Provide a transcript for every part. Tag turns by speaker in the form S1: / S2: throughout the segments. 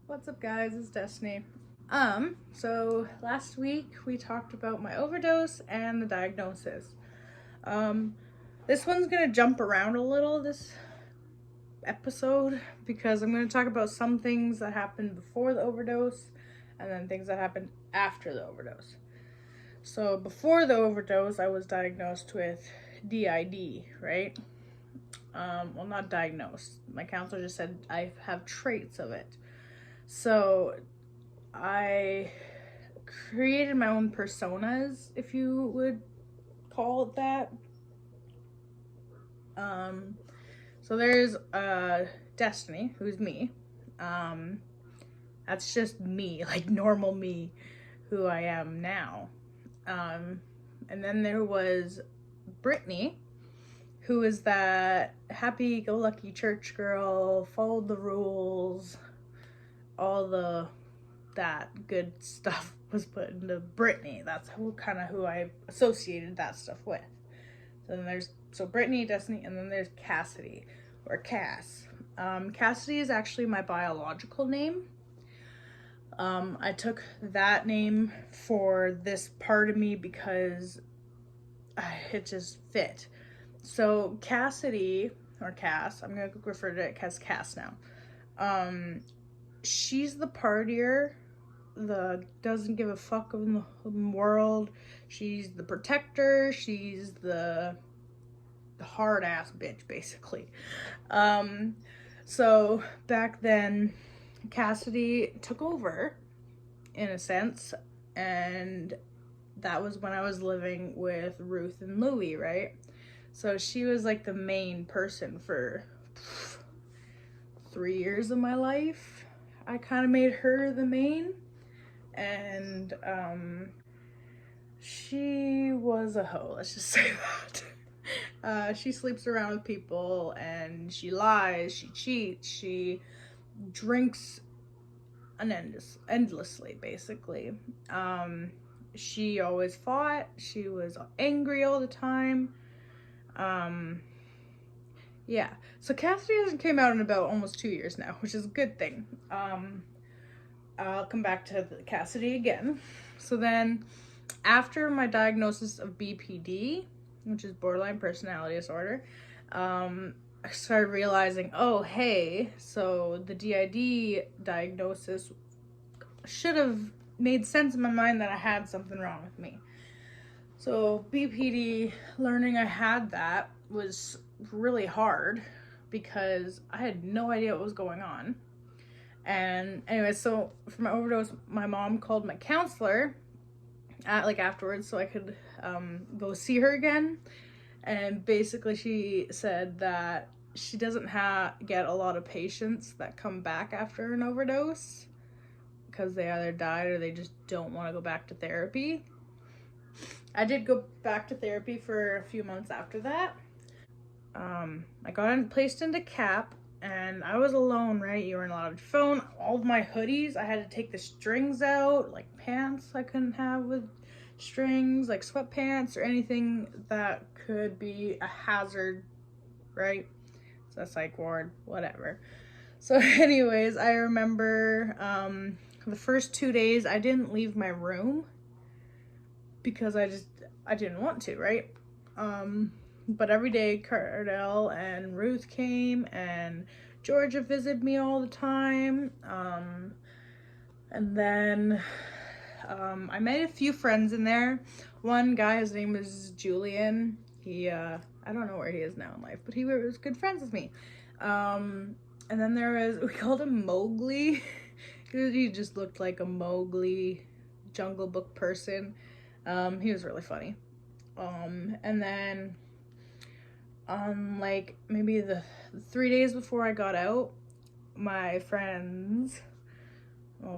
S1: What's up, guys? It's Destiny. So last week we talked about my overdose and the diagnosis. This one's gonna jump around a little this episode because I'm gonna talk about some things that happened before the overdose and then things that happened after the overdose. So before the overdose, I was diagnosed with DID, right? Well, not diagnosed. My counselor just said I have traits of it. So I created my own personas, if you would call it that. So there's Destiny, who's me. That's just me, like normal me, who I am now. And then there was Brittany, who is that happy-go-lucky church girl, followed the rules, all that good stuff was put into Brittany. That's who I associated that stuff with. So then there's Brittany, Destiny, and then there's Cassidy, or Cass. Cassidy is actually my biological name. I took that name for this part of me because it just fit. So Cassidy, or Cass, I'm going to refer to it as Cass now. She's the partier, the doesn't give a fuck in the world. She's the protector. She's the hard ass bitch, basically. So back then, Cassidy took over, in a sense, and that was when I was living with Ruth and Louie, right? So she was like the main person for 3 years of my life. I kind of made her the main, and she was a hoe, let's just say that. She sleeps around with people, and she lies, she cheats, she drinks endlessly, basically. She always fought, she was angry all the time. Yeah, so Cassidy hasn't came out in about almost 2 years now, which is a good thing. I'll come back to Cassidy again. So then, after my diagnosis of BPD, which is borderline personality disorder, I started realizing, oh, hey, so the DID diagnosis should have made sense in my mind that I had something wrong with me. So BPD, learning I had that was really hard because I had no idea what was going on. And anyway, so for my overdose, my mom called my counselor afterwards so I could go see her again. And basically she said that she doesn't get a lot of patients that come back after an overdose because they either died or they just don't want to go back to therapy. I did go back to therapy for a few months after that. I got placed into CAP, and I was alone, right? You weren't allowed your phone. All of my hoodies, I had to take the strings out, like pants I couldn't have with strings, like sweatpants or anything that could be a hazard, right? So that's psych ward, whatever. So anyways, I remember the first 2 days I didn't leave my room because I didn't want to, right? But every day Cardell and Ruth came, and Georgia visited me all the time. And then I made a few friends in there. One guy, his name was Julian. He, I don't know where he is now in life, but he was good friends with me. And then we called him Mowgli. He just looked like a Mowgli Jungle Book person. He was really funny. And then like maybe the 3 days before I got out, my friends,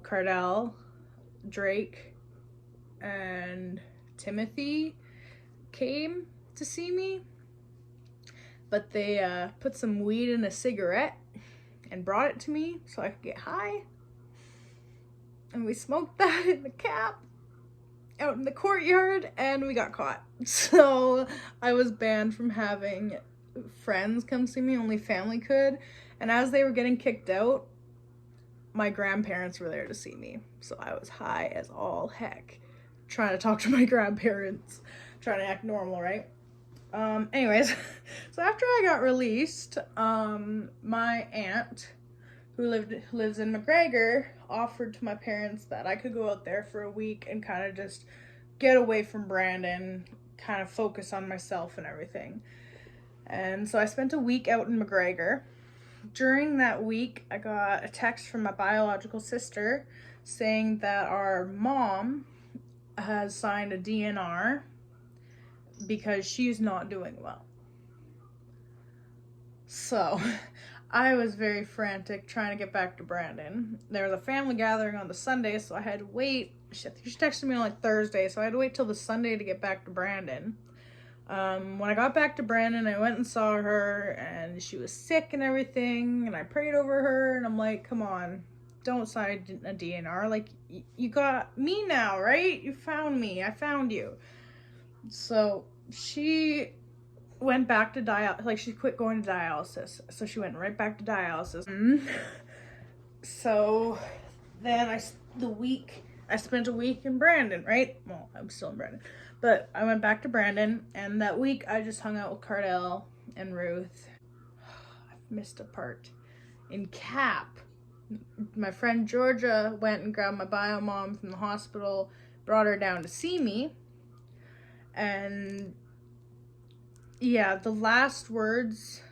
S1: Cardell, Drake, and Timothy came to see me, but they put some weed in a cigarette and brought it to me so I could get high, and we smoked that in the CAP out in the courtyard, and we got caught. So I was banned from having friends come see me, only family could. And as they were getting kicked out, my grandparents were there to see me. So I was high as all heck, trying to talk to my grandparents, trying to act normal, right? Anyways, so after I got released, my aunt, who lives in McGregor, offered to my parents that I could go out there for a week and kind of just get away from Brandon, kind of focus on myself and everything. And so I spent a week out in McGregor. During that week, I got a text from my biological sister saying that our mom has signed a DNR because she's not doing well. So I was very frantic trying to get back to Brandon. There was a family gathering on the Sunday, so I had to wait. She texted me on like Thursday, so I had to wait till the Sunday to get back to Brandon. When I got back to Brandon, I went and saw her, and she was sick and everything, and I prayed over her, and I'm like, come on, don't sign a DNR. Like, you got me now, right? You found me. I found you. So she went back to dialysis. Like, she quit going to dialysis, so she went right back to dialysis. So then I spent a week in Brandon, right? Well, I'm still in Brandon. But I went back to Brandon, and that week I just hung out with Cardell and Ruth. I've missed a part. In Cap, my friend Georgia went and grabbed my bio mom from the hospital, brought her down to see me. And yeah, the last words,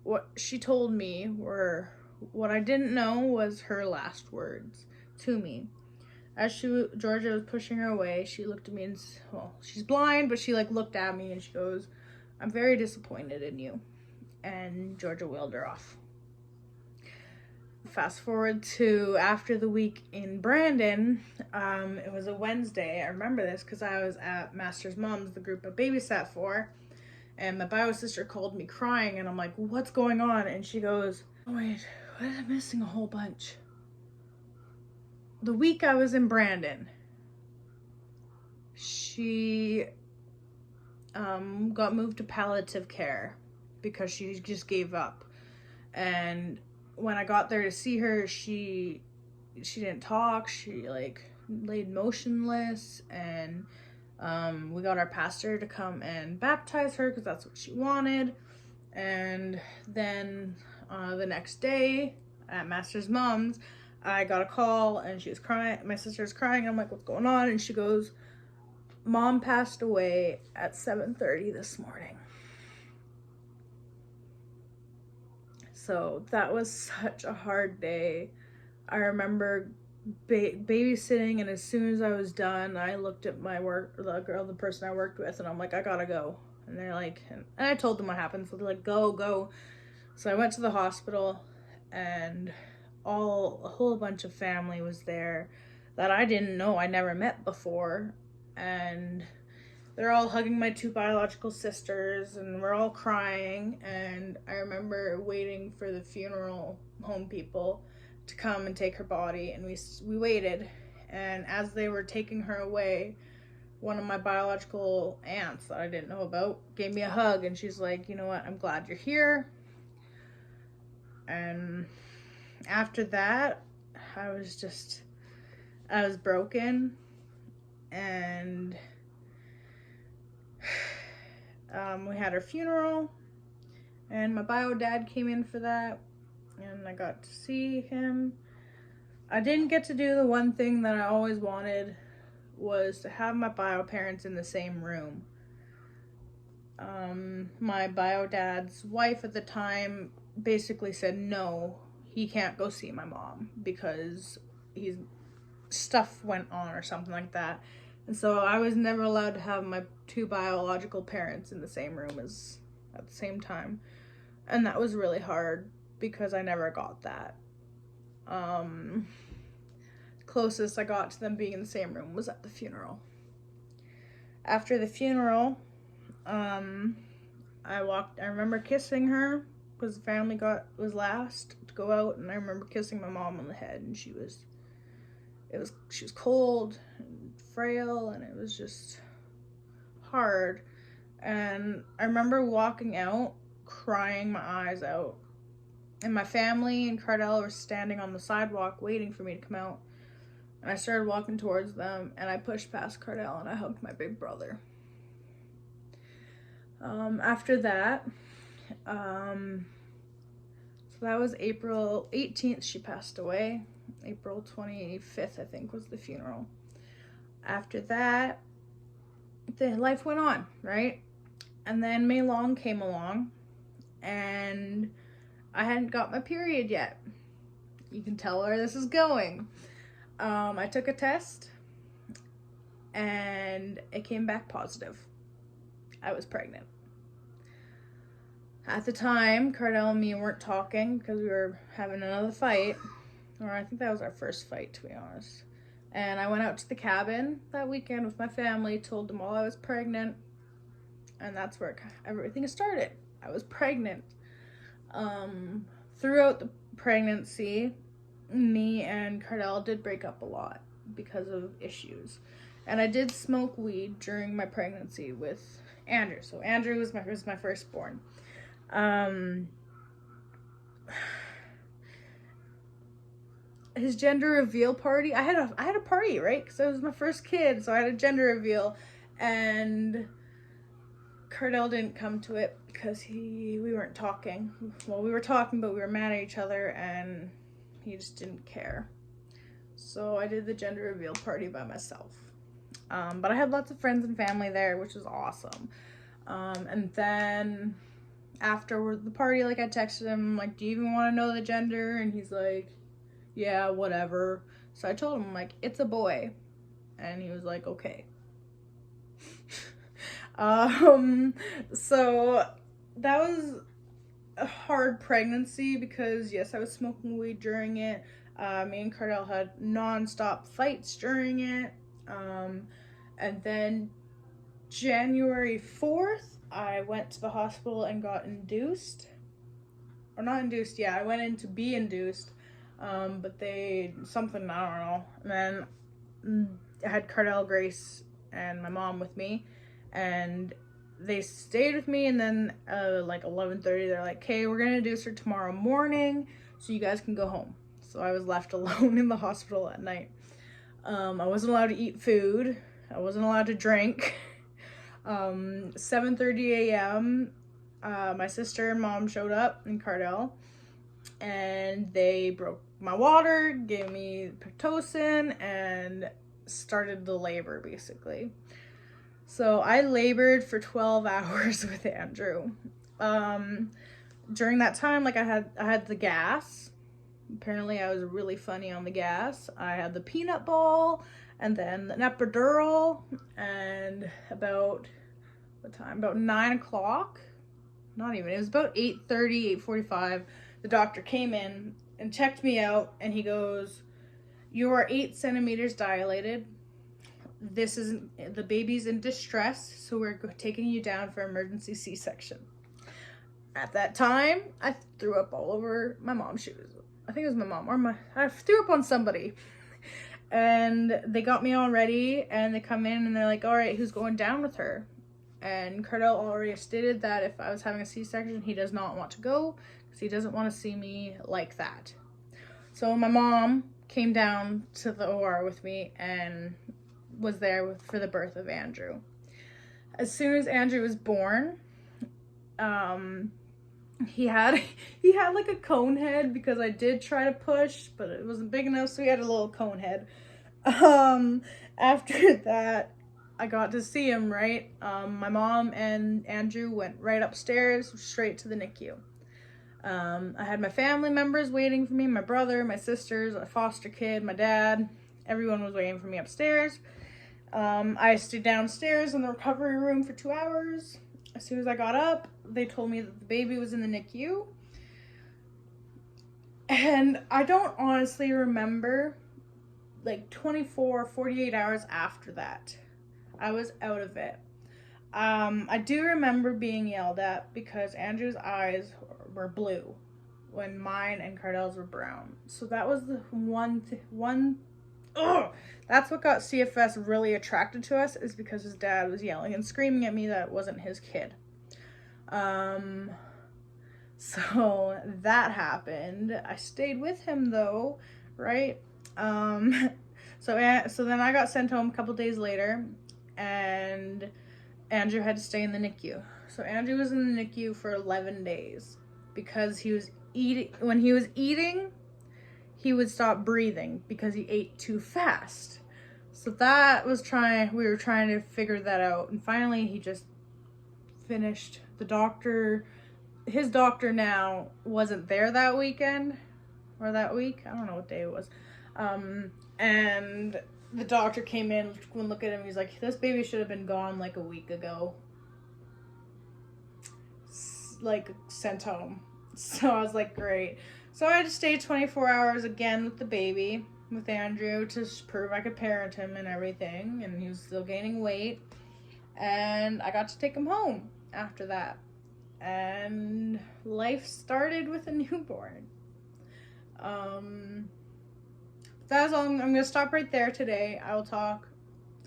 S1: what she told me were, what I didn't know was her last words to me. As Georgia was pushing her away, she looked at me and, well, she's blind, but she looked at me and she goes, "I'm very disappointed in you." And Georgia wheeled her off. Fast forward to after the week in Brandon, it was a Wednesday. I remember this because I was at Master's Mom's, the group I babysat for, and my bio sister called me crying, and I'm like, "What's going on?" And she goes, "Oh wait, what am I missing a whole bunch?" The week I was in Brandon, she got moved to palliative care because she just gave up. And when I got there to see her, she didn't talk. She laid motionless, and we got our pastor to come and baptize her because that's what she wanted. And then the next day at Master's Mom's, I got a call and she was crying. My sister's crying. I'm like, "What's going on?" And she goes, "Mom passed away at 7:30 this morning." So that was such a hard day. I remember babysitting, and as soon as I was done, I looked at my the person I worked with, and I'm like, "I gotta go." And they're like, and I told them what happened, so they're like, go. So I went to the hospital, and a whole bunch of family was there that I didn't know, I never met before, and they're all hugging my two biological sisters, and we're all crying. And I remember waiting for the funeral home people to come and take her body, and we waited, and as they were taking her away, one of my biological aunts that I didn't know about gave me a hug, and she's like, "You know what, I'm glad you're here." And after that, I was broken, and we had our funeral, and my bio dad came in for that, and I got to see him. I didn't get to do the one thing that I always wanted, was to have my bio parents in the same room. My bio dad's wife at the time basically said no, he can't go see my mom because stuff went on or something like that. And so I was never allowed to have my two biological parents in the same room at the same time. And that was really hard because I never got that. Closest I got to them being in the same room was at the funeral. After the funeral, I remember kissing her because the family was last to go out, and I remember kissing my mom on the head, and she was cold and frail, and it was just hard. And I remember walking out crying my eyes out And my family and Cardell were standing on the sidewalk waiting for me to come out. And I started walking towards them, and I pushed past Cardell and I hugged my big brother. After that, so that was April 18th, she passed away. April 25th, I think, was the funeral. After that, life went on, right? And then May Long came along, and I hadn't got my period yet. You can tell where this is going. I took a test, and it came back positive. I was pregnant. At the time, Cardell and me weren't talking because we were having another fight. Or I think that was our first fight, to be honest. And I went out to the cabin that weekend with my family, told them all I was pregnant. And that's where everything started. I was pregnant. Throughout the pregnancy, me and Cardell did break up a lot because of issues. And I did smoke weed during my pregnancy with Andrew. So Andrew was my firstborn. His gender reveal party, I had a party, right? Because it was my first kid, so I had a gender reveal, and Cardell didn't come to it because we weren't talking. Well, we were talking, but we were mad at each other, and he just didn't care. So I did the gender reveal party by myself. But I had lots of friends and family there, which was awesome. And then after the party, like, I texted him, like, do you even want to know the gender? And he's like, yeah, whatever. So I told him, like, it's a boy. And he was like, okay. So that was a hard pregnancy because, yes, I was smoking weed during it. Me and Cardell had non-stop fights during it. And then January 4th, I went to the hospital and got induced. Or not induced, yeah, I went in to be induced. But something, I don't know. And then I had Cardell, Grace, and my mom with me. And they stayed with me, and then like 11:30, they're like, okay, we're going to induce her tomorrow morning, so you guys can go home. So I was left alone in the hospital at night. I wasn't allowed to eat food. I wasn't allowed to drink. 7:30 a.m., my sister and mom showed up, and Cardell, and they broke my water, gave me Pitocin, and started the labor, basically. So I labored for 12 hours with Andrew. During that time, like, I had the gas. Apparently I was really funny on the gas. I had the peanut ball, and then an epidural, and about 9 o'clock? Not even, it was about 8:30, 8:45. The doctor came in and checked me out, and he goes, you are 8 centimeters dilated. The baby's in distress, so we're taking you down for emergency C-section. At that time, I threw up all over my mom's shoes. I think it was my mom, I threw up on somebody. And they got me all ready, and they come in and they're like, all right, who's going down with her? And Cardell already stated that if I was having a C-section, he does not want to go because he doesn't want to see me like that. So my mom came down to the OR with me and was there for the birth of Andrew. As soon as Andrew was born, he had like a cone head because I did try to push, but it wasn't big enough, so he had a little cone head. After that, I got to see him, right? My mom and Andrew went right upstairs, straight to the NICU. I had my family members waiting for me, my brother, my sisters, a foster kid, my dad. Everyone was waiting for me upstairs. I stayed downstairs in the recovery room for 2 hours. As soon as I got up, they told me that the baby was in the NICU. And I don't honestly remember, like 24, 48 hours after that. I was out of it. I do remember being yelled at because Andrew's eyes were blue when mine and Cardell's were brown. So that was the that's what got CFS really attracted to us, is because his dad was yelling and screaming at me that it wasn't his kid. So that happened. I stayed with him though, right? So then I got sent home a couple days later, and Andrew had to stay in the NICU. So Andrew was in the NICU for 11 days because he was eating. When he was eating, he would stop breathing because he ate too fast. So we were trying to figure that out, and finally he just finished. His doctor now wasn't there that weekend or that week. I don't know what day it was. And the doctor came in and looked at him. He's like, this baby should have been gone like a week ago. Like, sent home. So I was like, great. So I had to stay 24 hours again with the baby, with Andrew, to prove I could parent him and everything. And he was still gaining weight. And I got to take him home after that. And life started with a newborn. That's all. I'm gonna stop right there today. I will talk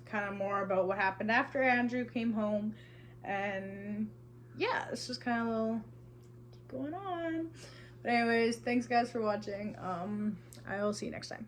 S1: kind of more about what happened after Andrew came home, and yeah, it's just kind of a little keep going on. But anyways, thanks guys for watching. I will see you next time.